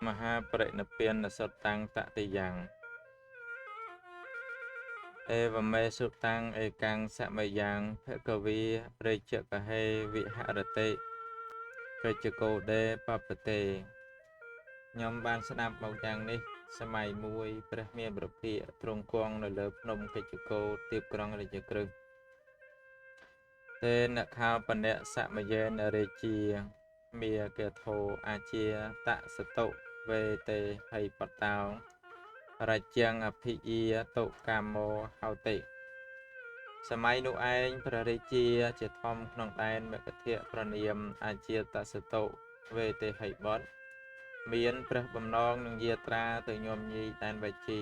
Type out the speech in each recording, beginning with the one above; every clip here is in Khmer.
มหาปรินิพพานสตังตติยังเอวเมสุตังเอกังสมัยยังภกวีเรจกเหวิหรติកិច្ចកោដេបបតេខ្ញុំបានស្ដាប់មកយ៉ាងនេះសម័យមួយព្រះមានប្រភិយទ្រង់គង់នៅលើភ្នំកិច្ចកោទីក្រុងរាជក្រឹសទេនខោបនៈសមយេនរាជាមាកេធោអាជាតសតុវេតេហិបតោរជាងអភិយាតុកាមោហោតិសម័យនោះឯងព្រះរាជាធំក្នុងដែនមគធៈប្រនាមអាជាតសតុវេតេហិបុត្រមានព្រះបំណងនឹងយាត្រាទៅញោមញីដែនវជី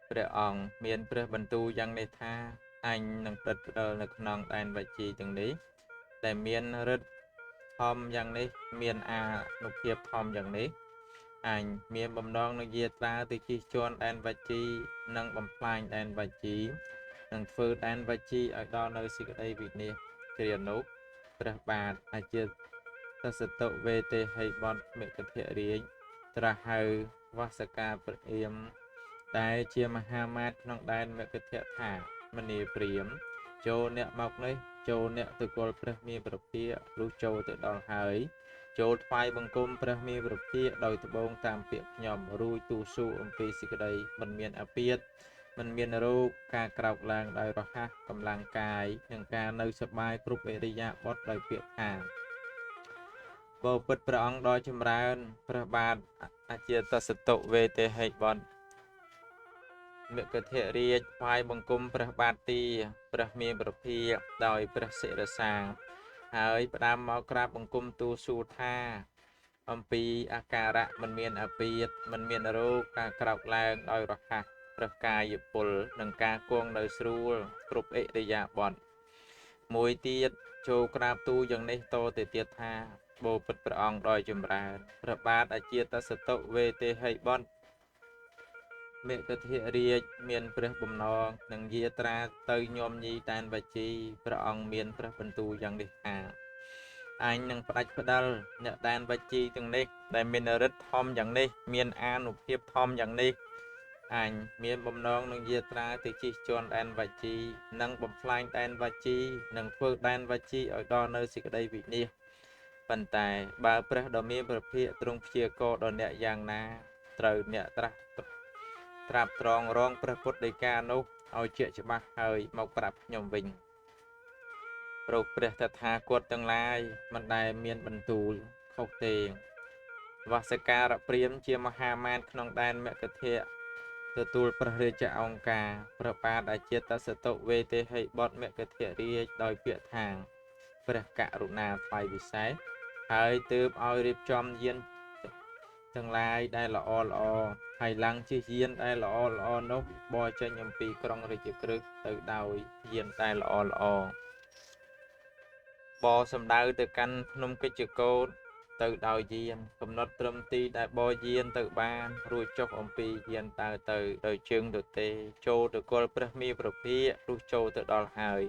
ព្រះអង្គមានព្រះបន្ទូលយ៉ាងនេះថាអញនឹងព្រឹត្តផ្ដិលនៅក្នុងដែនវជីទាំងនេះដែលមានឫទ្ធិធំយ៉ាងនេះមានអានុភាពធំយ៉ាងនេះអញមានបំណងនឹងយាត្រាទៅជិះជាន់ដែនវជីនិងបំផ្លាញដែនវជីនឹងធ្វើដែនវជីឲ្យដល់នៅសេចក្តីវិនាសគ្រានោះព្រះបាទអាជាតសតុវេទេហិបុត្រមគធរាជត្រាស់ហៅវស្សកាព្រាមតែជាមហាមាត្រក្នុងដែនមគធៈថាមនីព្រាមចូលអ្នកមកនេះចូលអ្នកទៅគល់ព្រះមានប្រភិយលុះចូលទៅដល់ហើយចូលថ្វាយបង្គំព្រះមានប្រភិយដោយត្បូងតាមពាក្យខ្ញុំរួចទូស៊ូអំពីសេចក្តីមិនមានអាពាធមិនមានរោគការក្រោកឡើងដោយរហ័សកម្លាំងកាយនិងការនៅសប្បាយគ្រប់ឥរិយាបថដោយពាក្យថាបបិទ្ធព្រះអង្គដ៏ចម្រើនព្រះបាទអាជាតសតុវេទេហិបុត្រមគធរាជថ្វាយបង្គំព្រះបាទទីព្រះមានប្រភិយដោយព្រះសិរសាហើយផ្ដាំមកក្រាបបង្គំទូលសួរថាអំពីអាការៈមិនមានអាពាធមិនមានរោគការក្រោកឡើងដោយរហ័សព្រះកាយពលនិងការគង់នៅស្រួលគ្រប់ឥរិយាបថមួយទៀតចូលក្រាបទូលយ៉ាងនេះតទៅទៀតថាបបិទ្ធព្រះអង្គដ៏ចម្រើនព្រះបាទអាជាតសតុវេទេហិបុត្រមគធរាជមានព្រះបំណងនឹងយាត្រាទៅញោមញីដែនវជីព្រះអង្គមានព្រះបន្ទូលយ៉ាងនេះថាអញនឹងផ្ដាច់ផ្ដាល់អ្នកដែនវជីទាំងនេះដែលមានឫទ្ធិធំយ៉ាងនេះមានអានុភាពធំយ៉ាងនេះអញមានបំណងនឹងយាត្រាទៅជិះជាន់ដែនវជីនិងបំផ្លាញដែនវជីនិងធ្វើដែនវជីឲ្យដល់នៅសេចក្តីវិនាសប៉ុន្តែបើព្រះដ៏មានព្រះភិយទ្រង់ព្យាករដល់អ្នកយ៉ាងណាត្រូវអ្នកត្រាស់ត្រាប់ត្រងរងព្រះពុទ្ធដីកានោះឲ្យជាក់ច្បាស់ហើយមកប្រាប់ខ្ញុំវិញព្រោះព្រះតថាគតទាំងឡាយមិនដែលមានបន្ទូលខុសទេវស្សការព្រាមជាមហាមាត្រក្នុងដែនមគធៈទទួលព្រះរាជអង្គការព្រះបាទអាជាតសតុវេទេហិបុត្រមគធរាជដោយពាក្យថាព្រះករុណាថ្វាយវិសេសហើយទើបឲ្យរៀបចំយានទាំងឡាយដែលល្អល្អហើយឡើងជិះយានដែលល្អល្អនោះបរចេញអំពីក្រុងរាជក្រឹសទៅដោយយានដែលល្អល្អបរសម្ដៅទៅកាន់ភ្នំកិច្ចកោដ្ឋទៅដោយយានកំណត់ត្រឹមទីដែលបរយានទៅបានរួចចុះអំពីយានទៅដោយជើងទទេចូលទៅគល់ព្រះមាប្រភិយលុះចូលទៅដល់ហើយ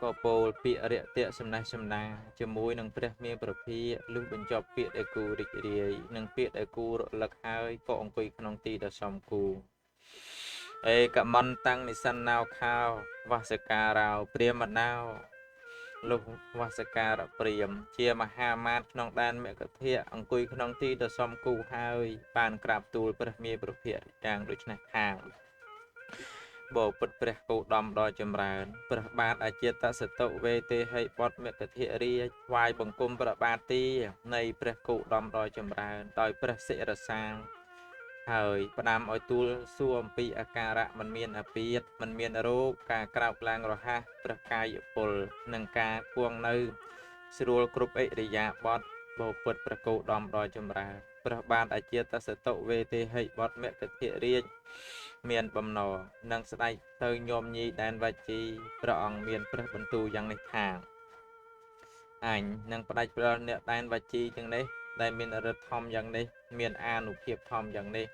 ក៏ពោលពាក្យរាក់ទាក់សំណេះសំណាជាមួយនឹងព្រះមានប្រភិយលុះបញ្ចប់ពាក្យដែលគូរីករាយនិងពាក្យដែលគូរលឹកហើយក៏អង្គុយក្នុងទីដ៏សមគួរឯកមន្តាំងនិសណ្ណោខោវស្សការោព្រាមណោលុះវស្សការព្រាមជាមហាមាត្រក្នុងដែនមគធៈអង្គុយក្នុងទីដ៏សមគួរហើយបានក្រាបទូលព្រះមាប្រភិយយ៉ាងដូចនេះថាបបិទ្ធព្រះគោតមដ៏ចម្រើនព្រះបាទអាជាតសតុវេទេហិបុត្រមគធរាជថ្វាយបង្គំព្រះបាទទីនៃព្រះគោតមដ៏ចម្រើនដោយព្រះសិរសាហើយផ្ដាំឲ្យទូលសួរអំពីអាការៈមិនមានអាពាធមិនមានរោគការក្រោកឡើងរហ័សព្រះកាយពលនិងការគួងនៅស្រួលគ្រប់ឥរិយាបថបបិទ្ធព្រះគោតមដ៏ចម្រើនព្រះបាទអាជាតសតុវេទេហិបុត្រមគធរាជមានបំណងនឹងស្ដេចទៅញោមញីដែនវជីព្រះអង្គមានព្រះបន្ទូលយ៉ាងនេះថាអញនឹងផ្ដាច់ផ្ដាល់អ្នកដែនវជីទាំងនេះដែលមានឫទ្ធិធំយ៉ាងនេះមានអានុភាពធំយ៉ាងនេះ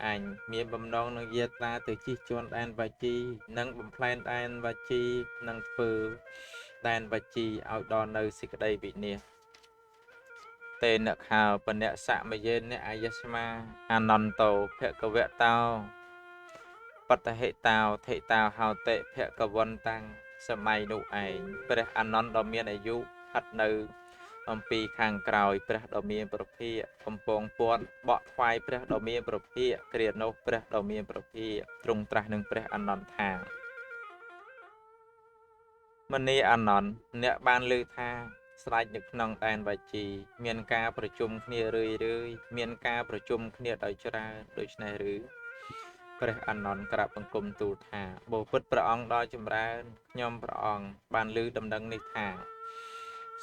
អញមានបំណងនឹងយាត្រាទៅជិះជាន់ដែនវជីនិងបំផ្លែនដែនវជីនិងធ្វើដែនវជីឲ្យដល់នៅសេចក្តីវិនាស តេអ្នកខោបអ្នកសមយេអ្នកអាយស្មាអនន្តោភគវតោបតហេតោថេតោហោតិភគវន្តាំងសម័យនោះឯងព្រះអនន្តដ៏មានអាយុហិតនៅអំពីខាងក្រោយព្រះដ៏មានប្រភិយកំពងពាត់បក់ថ្វាយព្រះដ៏មានប្រភិយគ្រានោះព្រះដ៏មានប្រភិយទ្រង់ត្រាស់នឹងព្រះអនន្តថាមនីអនន្តអ្នកបានលើថាស្រេចនៅក្នុងដែនវជីមានការប្រជុំគ្នារឿយមានការប្រជុំគ្នាដោយច្រើនដូច្នេះឬព្រះអនន្តក្រាបបង្គំទូលថាបបិទ្ធព្រះអង្គដ៏ចម្រើនខ្ញុំព្រះអង្គបានលើដំណឹងនេះថា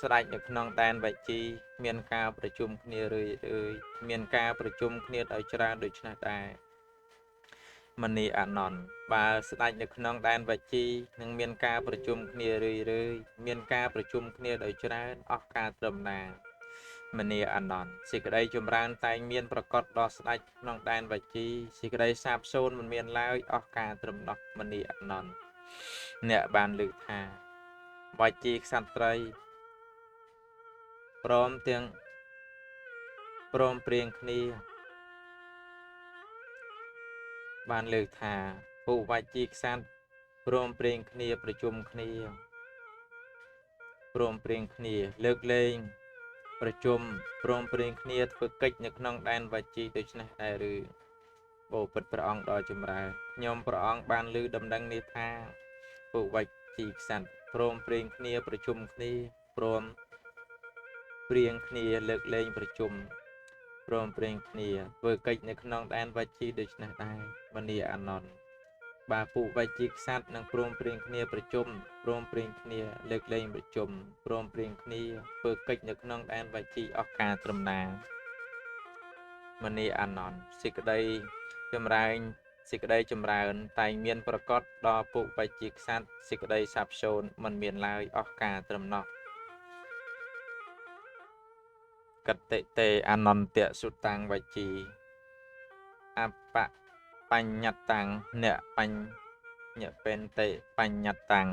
ស្រេចនៅក្នុងដែនវជីមានការប្រជុំគ្នារឿយមានការប្រជុំគ្នាដោយច្រើនដូច្នេះដែរមនីអនន្តបើស្ដេចនៅក្នុងដែនវជីនឹងមានការប្រជុំគ្នារឿយមានការប្រជុំគ្នាដោយច្រើនអស់ការត្រឹមណាមនីអនន្តសេចក្តីចម្រើនតែងមានប្រកបដល់ស្ដេចក្នុងដែនវជីសេចក្តីសាបសូន្យមិនមានឡើយអស់ការត្រឹមនោះមនីអនន្តអ្នកបានលើកថាវជីក្សត្រីព្រមទាំងព្រមព្រៀងគ្នាបានលើកថាពុវជីក្សត្រព្រមព្រៀងគ្នាប្រជុំគ្នាព្រមព្រៀងគ្នាលើកលែងប្រជុំព្រមព្រៀងគ្នាធ្វើកិច្ចនៅក្នុងដែនវជីដូច្នេះដែរឬបបិទ្ធព្រះអង្គដ៏ចម្រើនខ្ញុំព្រះអង្គបានលើដំណឹងនេះថាពុវជីក្សត្រព្រមព្រៀងគ្នាប្រជុំគ្នាព្រមព្រៀងគ្នាលើកលែងប្រជុំព្រមព្រៀងគ្នាធ្វើកិច្ចនៅក្នុងដែនវជីដូច្នេះដែរមនីអនន្តបើពុវជីក្សត្រនឹងព្រមព្រៀងគ្នាប្រជុំព្រមព្រៀងគ្នាលើកលែងប្រជុំព្រមព្រៀងគ្នាធ្វើកិច្ចនៅក្នុងដែនវជីអស់ការត្រឹមណាមនីអនន្តសេចក្តីចម្រើនតែងមានប្រកបដល់ពុវជីក្សត្រសេចក្តីសាបសូន្យមិនមានឡើយអស់ការត្រឹមនោះកតិតេអនន្តសុតាំងវជីអបបញ្ញតាំងអ្នកបញ្ញពេនតិបញ្ញតាំង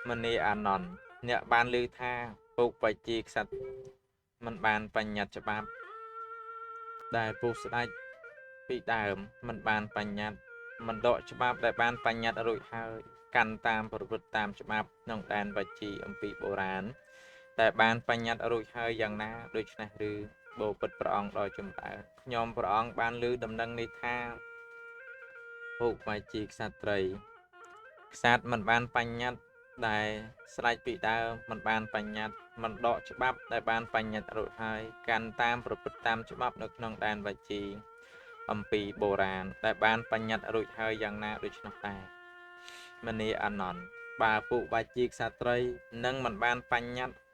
មនីអនន្តអ្នកបានលើថាពុវជីក្សត្រមិនបានបញ្ញត្តិច្បាប់ដែលពុះស្ដេចពីដើមមិនបានបញ្ញត្តិមិនដកច្បាប់ដែលបានបញ្ញត្តិរួចហើយកាន់តាមប្រវត្តិតាមច្បាប់ក្នុងដែនវជីអំពីបុរាណតែបានបញ្ញត្តិរួចហើយយ៉ាងណាដូច្នេះឬបបិទ្ធព្រះអង្គដ៏ចម្រើនខ្ញុំព្រះអង្គបានលើដំណឹងនេះថាពុវជីក្សត្រីក្សត្រមិនបានបញ្ញត្តិដែលស្រេចពីដើមមិនបានបញ្ញត្តិមិនដកច្បាប់ដែលបានបញ្ញត្តិរួចហើយកាន់តាមប្រព្រឹត្តតាមច្បាប់នៅក្នុងដែនវជីអំពីបុរាណដែលបានបញ្ញត្តិរួចហើយយ៉ាងណាដូច្នោះដែរមនីអនន្តបើពុវជីក្សត្រីនឹងមិនបានបញ្ញត្តិ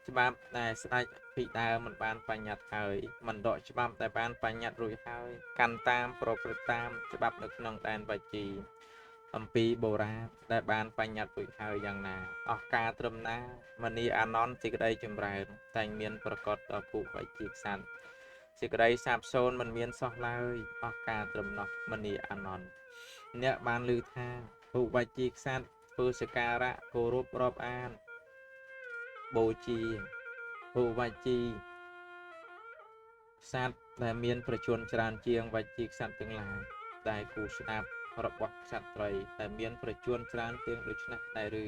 ច្បាប់ដែលស្ដេចពីដើមមិនបានបញ្ញត្តិហើយមិនដកច្បាប់ដែលបានបញ្ញត្តិរួចហើយកាន់តាមប្រព្រឹត្តតាមច្បាប់នៅក្នុងដែនវជីអំពីបុរាណដែលបានបញ្ញត្តិរួចហើយយ៉ាងណាអស់ការត្រឹមណាមនីអនន្តសេចក្តីចម្រើនតែងមានប្រកបដល់ពុវជីក្សត្រសេចក្តីសាបសូន្យមិនមានសោះឡើយអស់ការត្រឹមនោះមនីអនន្តអ្នកបានលើថាពុវជីក្សត្រធ្វើសក្ការៈគោរពរាប់អានបូជាពុវជីក្សត្រដែលមានប្រជជនច្រើនជាងវជីក្សត្រទាំងឡាយដែលគូស្ដាប់របស់ក្សត្រីដែលមានប្រជជនច្រើនជាងដូច្នេះដែរឬ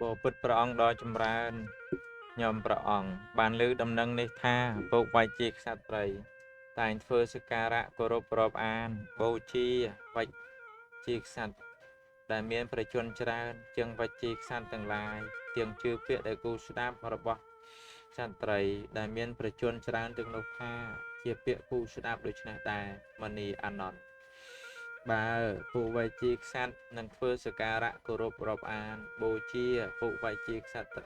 បបិទ្ធព្រះអង្គដ៏ចម្រើនខ្ញុំព្រះអង្គបានលើដំណឹងនេះថាពុវជីក្សត្រីតែងធ្វើសក្ការៈគោរពរាប់អានបូជាវជីក្សត្រដែលមានប្រជជនច្រើនជាងវជីក្សត្រទាំងឡាយទាំងជឿពាក្យដែលគូស្ដាប់របស់ក្សត្រីដែលមានប្រជជនច្រើនទាំងនោះថាជាពាក្យគូស្ដាប់ដូច្នេះដែរមនីអនន្តបើពុវជីក្សត្រនឹងធ្វើសក្ការៈគោរពរាប់អានបូជាពុវជីក្សត្រ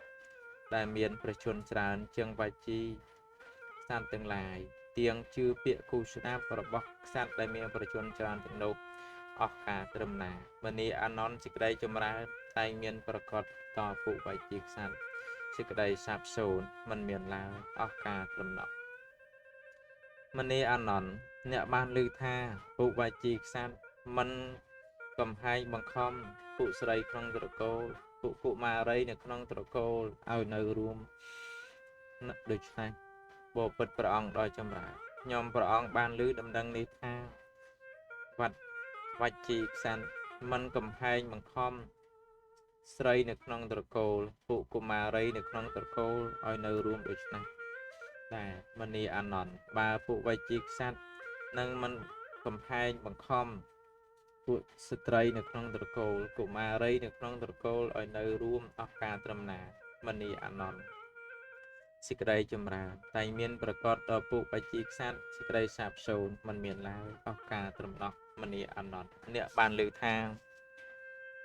ដែលមានប្រជជនច្រើនជាងវជីក្សត្រទាំងឡាយទៀងជឿពាក្យគូស្ដាប់របស់ក្សត្រដែលមានប្រជជនច្រើនទាំងនោះ អស់ការត្រឹមណាមនីអានន្តសេចក្តីចម្រើនតែងមានប្រកបតពុបៃជីខ្សាត់សេចក្តីសាបសូន្យមិនមានឡើយអស់ការត្រឹមណោះមនីអានន្តអ្នកបានឮថាពុបៃជីខ្សាត់មិនកំហែងបង្ខំពួកស្រីក្នុងត្រកូលពួកកុមារីនៅក្នុងត្រកូលឲ្យនៅរួមដូច្នេះបបិទ្ធព្រះអង្គដ៏ចម្រើនខ្ញុំព្រះអង្គបានឮដំណឹងនេះថាវត្តជីខ្សាន់មិនកំហែងបង្ខំស្រីនៅក្នុងត្រកូលពួកកុមារីនៅក្នុងត្រកូលឲ្យនៅរួមដូច្នេះតែមនីអានន្តបើពួកវជីខ្សាត់នឹងមិនកំហែងបង្ខំពួកស្ត្រីនៅក្នុងត្រកូលកុមារីនៅក្នុងត្រកូលឲ្យនៅរួមអស់ការត្រឹមណាមនីអានន្តសេចក្តីចម្រើនតែមានប្រកបដល់ពួកបជីខ្សាត់សេចក្តីសាបសូន្យមិនមានឡើយអស់ការត្រឹមណោះមនីអានន្តអ្នកបានលើថា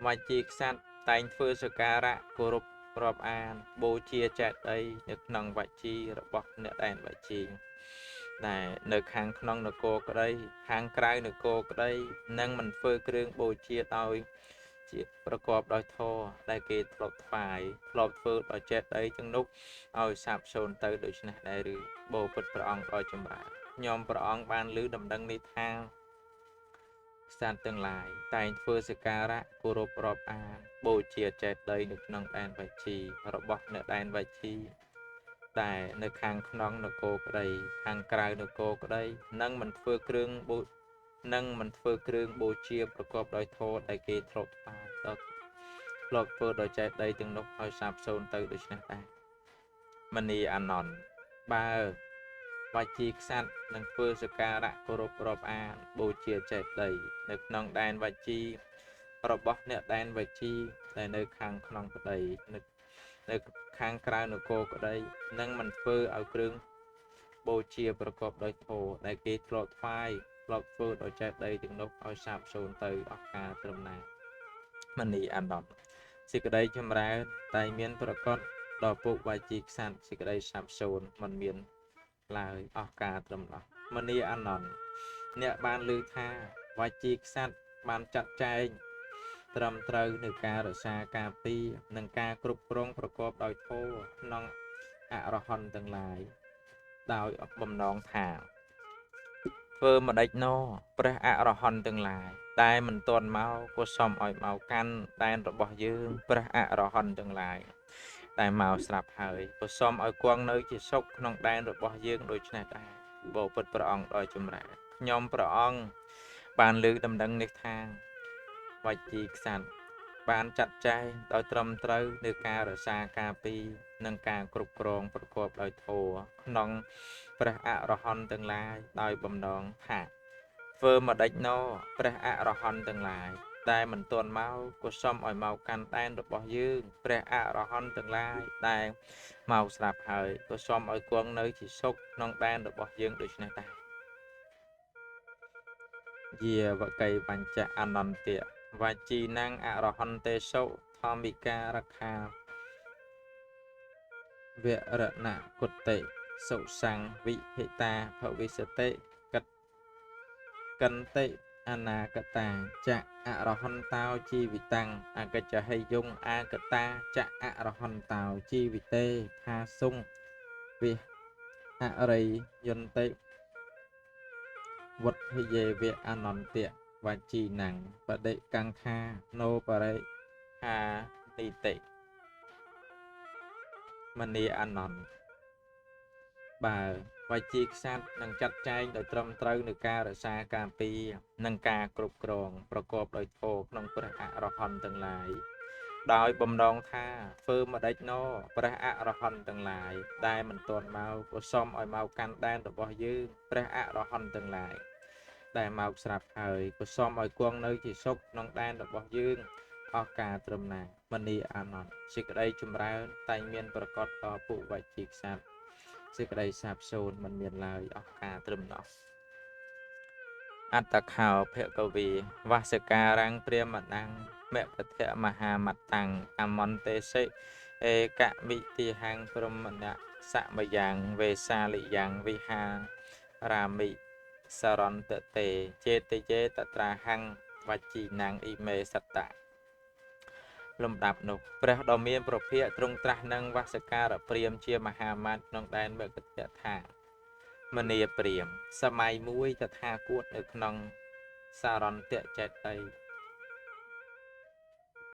វជីខ្សាត់តែងធ្វើសក្ការៈគោរពរាប់អានបូជាចេតិយនៅក្នុងវជីរបស់អ្នកដែលវជីដែលនៅខាងក្នុងនគរក្តីខាងក្រៅនគរក្តីនឹងមិនធ្វើគ្រឿងបូជាដោយជាប្រកបដោយធម៌ដែលគេធ្លាប់ថ្វាយធ្លាប់ធ្វើដោយចេតិយទាំងនោះឲ្យសាបសូន្យទៅដូច្នេះដែរឬបបិទ្ធព្រះអង្គដ៏ចម្រើនខ្ញុំព្រះអង្គបានឮដំណឹងនេះថាសត្វទាំងឡាយតែងធ្វើសក្ការៈគោរពរាប់អានបូជាចេតិយនៅក្នុងដែនវជីរបស់អ្នកដែនវជីតែនៅខាងក្នុងនគរក្តីខាងក្រៅនគរក្តីនឹងមិនធ្វើគ្រឿងបូជាប្រកបដោយធម៌ដែលគេធ្លាប់ថ្វាយដល់ធ្លាប់ធ្វើដោយចេតិយទាំងនោះឲ្យសាបសូន្យទៅដូច្នេះដែរមនីអានន្តបើវជីខ្សាត់នឹងធ្វើសក្ការៈគោរពរាប់អានបូជាចេតិយនៅក្នុងដែនវជីរបស់អ្នកដែនវជីដែលនៅខាងក្នុងក្តីនៅខាងក្រៅនគរក្តីនឹងមិនធ្វើឲ្យគ្រឿងបូជាប្រកបដោយធម៌ដែលគេធ្លាប់ថ្វាយធ្លាប់ធ្វើដោយចេតិយទាំងនោះឲ្យសាបសូន្យទៅអស់ការត្រឹមណាមនីអានន្តសេចក្តីចម្រើនតែមានប្រកបដល់ពុវជីខ្សាត់សេចក្តីសាបសូន្យមិនមានឡើយអស់ការត្រឹមណោះមនីអានន្តអ្នកបានឮថាវជីខ្សាត់បានចាត់ចែងត្រឹមត្រូវនៅការរក្សាការពារនិងការគ្រប់គ្រងប្រកបដោយធម៌ក្នុងអរហន្តទាំងឡាយដោយបំណងថាធ្វើម្ដេចណព្រះអរហន្តទាំងឡាយតែមិនទាន់មកក៏សូមឲ្យមកកាន់ដែនរបស់យើងព្រះអរហន្តទាំងឡាយតែមកស្រាប់ហើយក៏សូមឲ្យគង់នៅជាសុខក្នុងដែនរបស់យើងដូច្នេះដែរបបិទ្ធព្រះអង្គដ៏ចម្រើនខ្ញុំព្រះអង្គបានលើកដំណឹងនេះថាវជីខ្សាត់បានចាត់ចែងដោយត្រឹមត្រូវនៅការរក្សាការពារនិងការគ្រប់គ្រងប្រកបដោយធម៌ក្នុងព្រះអរហន្តទាំងឡាយដោយបំណងថាធ្វើម្ដេចណព្រះអរហន្តទាំងឡាយតែមិនទាន់មកក៏សូមឲ្យមកកាន់ដែនរបស់យើងព្រះអរហន្តទាំងឡាយដែលមកស្រាប់ហើយក៏សូមឲ្យគង់នៅជាសុខក្នុងដែនរបស់យើងដូច្នេះដែរយាវកៃបញ្ចអនន្តៈវជីណាំងអរហន្ទេសុធម្មិការខាវរណគុតិសុសង្ឃវិហិតាភវិសតិកន្តិអនាគតាចៈអរហន្តោជីវិតាំងអកិច្ចហិយងអាកតាចៈអរហន្តោជីវិតេផាសុងវិអរិយន្តិវុទ្ធិយេវៈអនន្តៈវជីណាំងបដិកង្ខាណោបរិហានិតិមនីអានន្តបើវជីខ្សាត់នឹងចាត់ចែងដោយត្រឹមត្រូវនៅការរក្សាការពារនិងការគ្រប់គ្រងប្រកបដោយធម៌ក្នុងព្រះអរហន្តទាំងឡាយដោយបំណងថាធ្វើម្ដេចណព្រះអរហន្តទាំងឡាយដែលមិនទាន់មកក៏សូមឲ្យមកកាន់ដែនរបស់យើងព្រះអរហន្តទាំងឡាយដែលមកស្រាប់ហើយក៏សូមឲ្យគង់នៅជាសុខក្នុងដែនរបស់យើងអស់ការត្រឹមណាមនីអានន្តសេចក្តីចម្រើនតែងមានប្រកបដល់ពុវជីខ្សាត់សេចក្តីសាបសូន្យមិនមានឡើយអស់ការត្រឹមណោះអត្តខោភគវីវសិការាំងព្រាមណੰមពធមហាមតាំងអមន្តេសិឯកមិតិហੰព្រមណៈសមយ៉ាងវេសាលិយ៉ាងវិហារាមិសរន្តតេចេតយេតត្រាហੰ វជីណាំងអ៊ីមេសត្តៈលំដាប់នោះព្រះដ៏មានប្រភិយទ្រង់ត្រាស់នឹងវស្សការព្រាហ្មណ៍ជាមហាមាត្រក្នុងដែនមគធថាមនីព្រាហ្មណ៍សម័យមួយតថាគតនៅក្នុងសារន្តៈចេតិយ